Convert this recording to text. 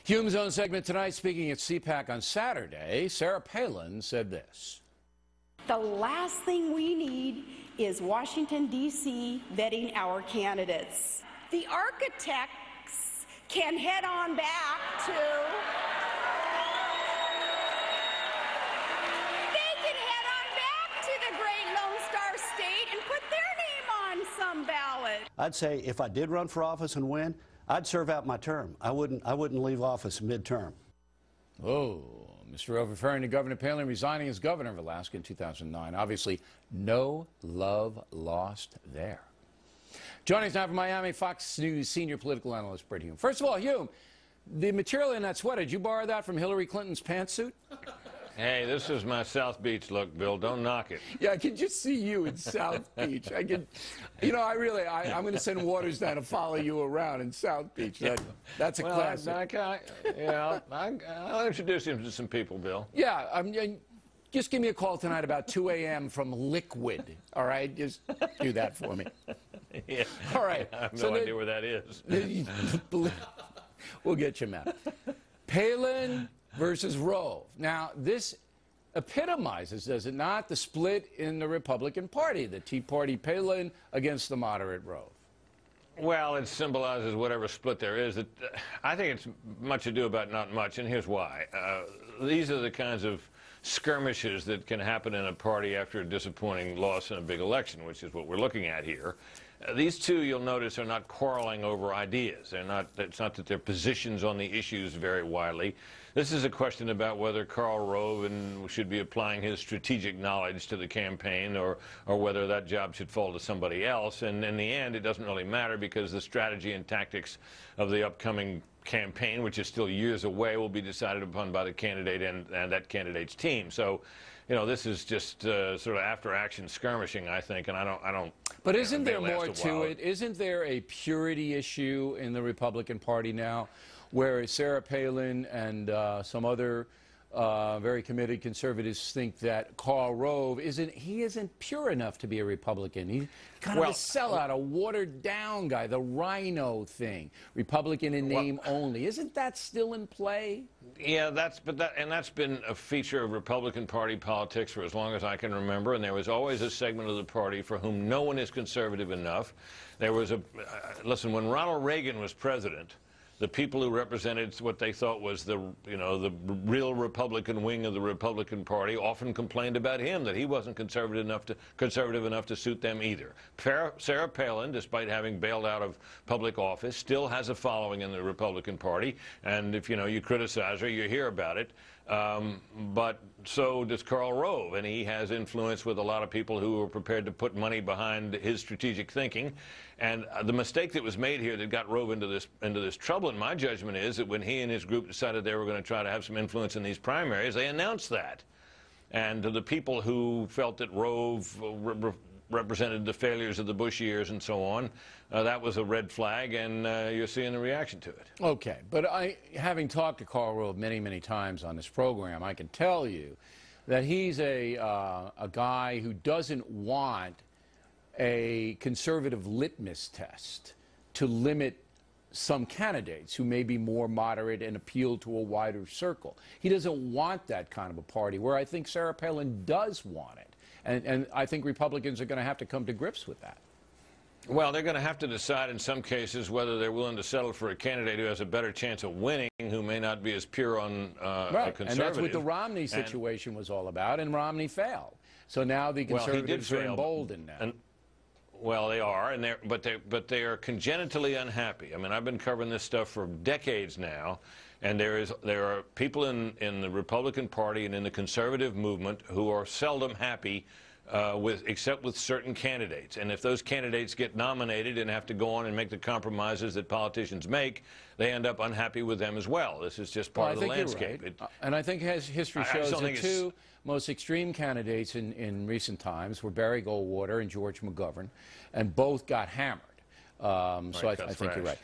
Hume's own segment tonight, speaking at CPAC on Saturday, Sarah Palin said this. The last thing we need is Washington, D.C. vetting our candidates. The architects can head on back to... They can head on back to the great Lone Star State and put their name on some ballot. I'd say if I did run for office and win, I'd serve out my term. I wouldn't leave office midterm. Oh, Mr. Rove referring to Governor Palin resigning as governor of Alaska in 2009. Obviously, no love lost there. Joining us now from Miami, Fox News senior political analyst Brit Hume. First of all, Hume, the material in that sweater, did you borrow that from Hillary Clinton's pantsuit? Hey, this is my South Beach look, Bill. Don't knock it. Yeah, I can just see you in South Beach. I can, you know, I'm going to send Waters down to follow you around in South Beach. That's a classic. I'll introduce him to some people, Bill. Yeah, just give me a call tonight about 2 a.m. from Liquid, all right? Just do that for me. Yeah. All right. I have no idea where that is. We'll get you, Matt. Palin versus Rove. Now, this epitomizes, does it not, the split in the Republican Party, the Tea Party Palin against the moderate Rove. Well, it symbolizes whatever split there is. I think it's much ado about not much, and here's why. These are the kinds of skirmishes that can happen in a party after a disappointing loss in a big election, which is what we're looking at here. These two, you'll notice, are not quarreling over ideas. It's not that their positions on the issues vary widely. This is a question about whether Karl Rove should be applying his strategic knowledge to the campaign or whether that job should fall to somebody else. And in the end, it doesn't really matter because the strategy and tactics of the upcoming campaign, which is still years away, will be decided upon by the candidate and that candidate's team. So, you know, this is just sort of after-action skirmishing, I think, and I don't. But isn't there more to it? Isn't there a purity issue in the Republican Party now, where Sarah Palin and some other very committed conservatives think that Karl Rove isn't pure enough to be a Republican. He's kind of a sellout, a watered-down guy, the RINO thing, Republican in name only. Isn't that still in play? Yeah, that's been a feature of Republican Party politics for as long as I can remember, and there was always a segment of the party for whom no one is conservative enough. There was listen, when Ronald Reagan was president, the people who represented what they thought was the real Republican wing of the Republican Party often complained about him, that he wasn't conservative enough to suit them either. Sarah Palin, despite having bailed out of public office, still has a following in the Republican Party, and if you criticize her, you hear about it. But so does Karl Rove, and he has influence with a lot of people who are prepared to put money behind his strategic thinking. And the mistake that was made here that got Rove into this trouble, in my judgment, is that when he and his group decided they were going to try to have some influence in these primaries, they announced that. And to the people who felt that Rove represented the failures of the Bush years and so on, that was a red flag, and you're seeing the reaction to it. Okay, but having talked to Karl Rove many, many times on this program, I can tell you that he's a guy who doesn't want a conservative litmus test to limit some candidates who may be more moderate and appeal to a wider circle. He doesn't want that kind of a party, where I think Sarah Palin does want it. And I think Republicans are going to have to come to grips with that. Well, they're going to have to decide in some cases whether they're willing to settle for a candidate who has a better chance of winning, who may not be as pure on a conservative. And that's what the Romney situation was all about, and Romney failed. So now the conservatives are emboldened now. Well, they are, but they are congenitally unhappy. I mean, I've been covering this stuff for decades now, and there are people in the Republican Party and in the conservative movement who are seldom happy except with certain candidates. And if those candidates get nominated and have to go on and make the compromises that politicians make, they end up unhappy with them as well. This is just part of the landscape. Right. And I think history shows the two most extreme candidates in recent times were Barry Goldwater and George McGovern, and both got hammered. So I think you're right.